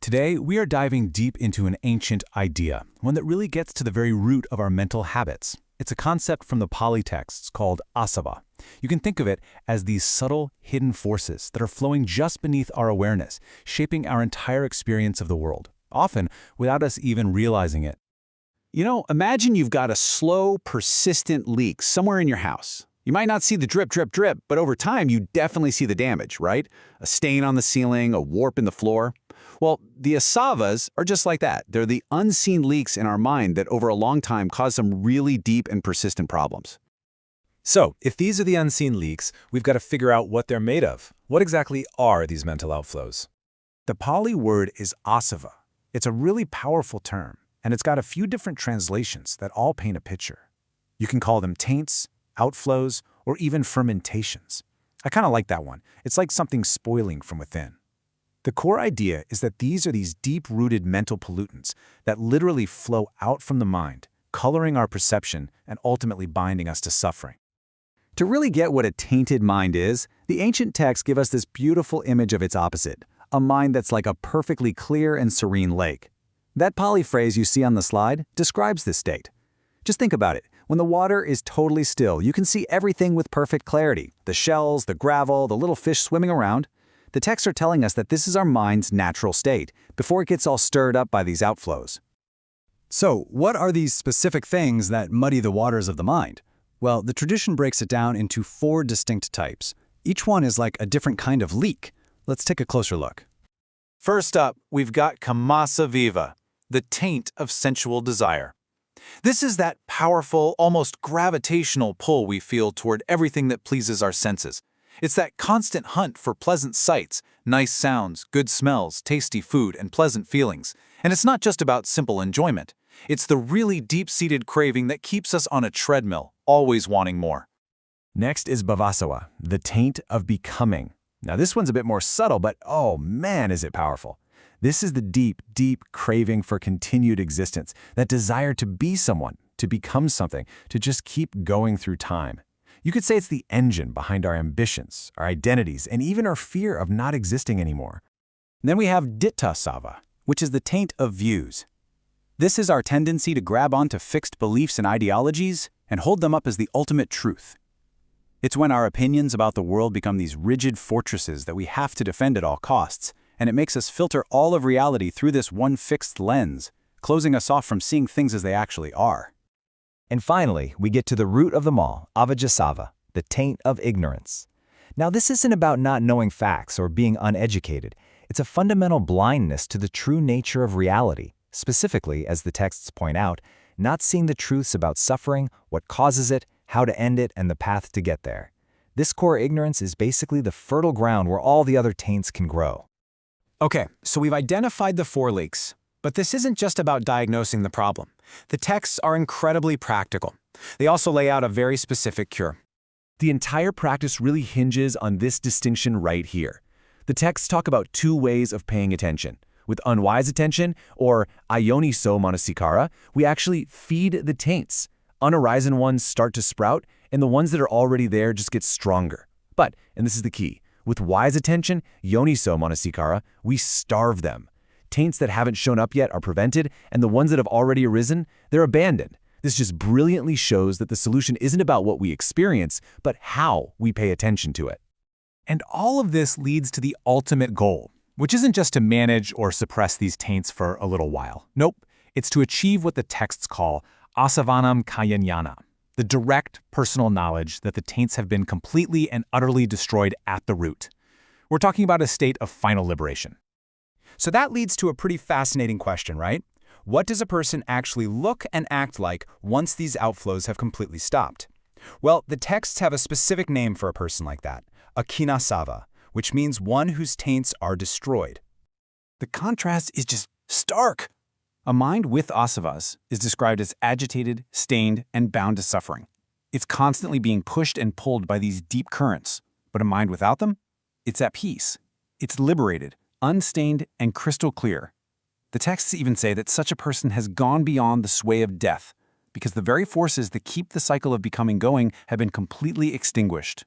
Today, we are diving deep into an ancient idea, one that really gets to the very root of our mental habits. It's a concept from the Pali texts called asava. You can think of it as these subtle, hidden forces that are flowing just beneath our awareness, shaping our entire experience of the world, often without us even realizing it. Imagine you've got a slow, persistent leak somewhere in your house. You might not see the drip, drip, drip, but over time you definitely see the damage, right? A stain on the ceiling, a warp in the floor. Well, the asavas are just like that. They're the unseen leaks in our mind that over a long time cause some really deep and persistent problems. So, if these are the unseen leaks, we've got to figure out what they're made of. What exactly are these mental outflows? The Pali word is asava. It's a really powerful term, and it's got a few different translations that all paint a picture. You can call them taints, outflows, or even fermentations. I kind of like that one. It's like something spoiling from within. The core idea is that these are these deep-rooted mental pollutants that literally flow out from the mind, coloring our perception and ultimately binding us to suffering. To really get what a tainted mind is, the ancient texts give us this beautiful image of its opposite, a mind that's like a perfectly clear and serene lake. That Pali phrase you see on the slide describes this state. Just think about it. When the water is totally still, you can see everything with perfect clarity. The shells, the gravel, the little fish swimming around. The texts are telling us that this is our mind's natural state, before it gets all stirred up by these outflows. So, what are these specific things that muddy the waters of the mind? Well, the tradition breaks it down into 4 distinct types. Each one is like a different kind of leak. Let's take a closer look. First up, we've got kamasa viva, the taint of sensual desire. This is that powerful, almost gravitational pull we feel toward everything that pleases our senses. It's that constant hunt for pleasant sights, nice sounds, good smells, tasty food, and pleasant feelings. And it's not just about simple enjoyment. It's the really deep-seated craving that keeps us on a treadmill, always wanting more. Next is bhavasava, the taint of becoming. Now this one's a bit more subtle, but oh man, is it powerful. This is the deep, deep craving for continued existence, that desire to be someone, to become something, to just keep going through time. You could say it's the engine behind our ambitions, our identities, and even our fear of not existing anymore. And then we have ditta sava, which is the taint of views. This is our tendency to grab onto fixed beliefs and ideologies and hold them up as the ultimate truth. It's when our opinions about the world become these rigid fortresses that we have to defend at all costs, and it makes us filter all of reality through this one fixed lens, closing us off from seeing things as they actually are. And finally, we get to the root of them all, avijjasava, the taint of ignorance. Now, this isn't about not knowing facts or being uneducated. It's a fundamental blindness to the true nature of reality, specifically, as the texts point out, not seeing the truths about suffering, what causes it, how to end it, and the path to get there. This core ignorance is basically the fertile ground where all the other taints can grow. Okay, so we've identified the 4 leaks. But this isn't just about diagnosing the problem. The texts are incredibly practical. They also lay out a very specific cure. The entire practice really hinges on this distinction right here. The texts talk about 2 ways of paying attention. With unwise attention, or ayoniso manasikara, we actually feed the taints. Unarisen ones start to sprout, and the ones that are already there just get stronger. But, and this is the key, with wise attention, yoniso manasikara, we starve them. Taints that haven't shown up yet are prevented, and the ones that have already arisen, they're abandoned. This just brilliantly shows that the solution isn't about what we experience, but how we pay attention to it. And all of this leads to the ultimate goal, which isn't just to manage or suppress these taints for a little while. Nope, it's to achieve what the texts call asavanam kayanyana, the direct personal knowledge that the taints have been completely and utterly destroyed at the root. We're talking about a state of final liberation. So that leads to a pretty fascinating question, right? What does a person actually look and act like once these outflows have completely stopped? Well, the texts have a specific name for a person like that, a kinasava, which means one whose taints are destroyed. The contrast is just stark. A mind with asavas is described as agitated, stained, and bound to suffering. It's constantly being pushed and pulled by these deep currents. But a mind without them? It's at peace. It's liberated, unstained, and crystal clear. The texts even say that such a person has gone beyond the sway of death, because the very forces that keep the cycle of becoming going have been completely extinguished.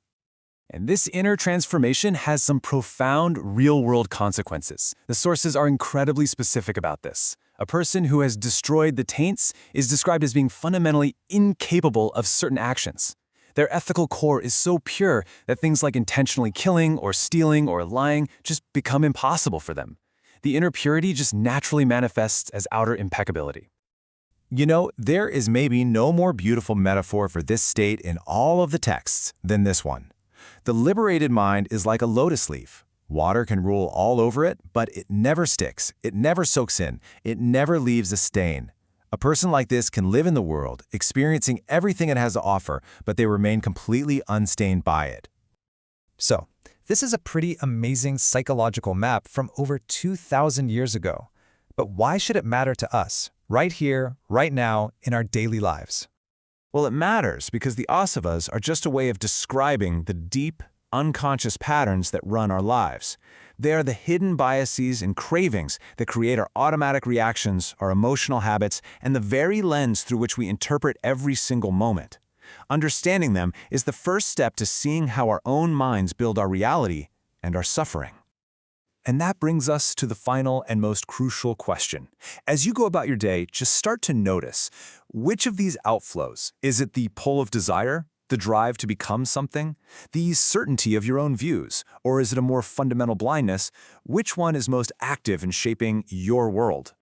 And this inner transformation has some profound real-world consequences. The sources are incredibly specific about this. A person who has destroyed the taints is described as being fundamentally incapable of certain actions. Their ethical core is so pure that things like intentionally killing or stealing or lying just become impossible for them. The inner purity just naturally manifests as outer impeccability. You know, there is maybe no more beautiful metaphor for this state in all of the texts than this one. The liberated mind is like a lotus leaf. Water can rule all over it, but it never sticks, it never soaks in, it never leaves a stain. A person like this can live in the world, experiencing everything it has to offer, but they remain completely unstained by it. So, this is a pretty amazing psychological map from over 2,000 years ago. But why should it matter to us, right here, right now, in our daily lives? Well, it matters because the asavas are just a way of describing the deep, unconscious patterns that run our lives. They are the hidden biases and cravings that create our automatic reactions, our emotional habits, and the very lens through which we interpret every single moment. Understanding them is the first step to seeing how our own minds build our reality and our suffering. And that brings us to the final and most crucial question. As you go about your day, just start to notice, which of these outflows? Is it the pull of desire, the drive to become something, the certainty of your own views, or is it a more fundamental blindness? Which one is most active in shaping your world?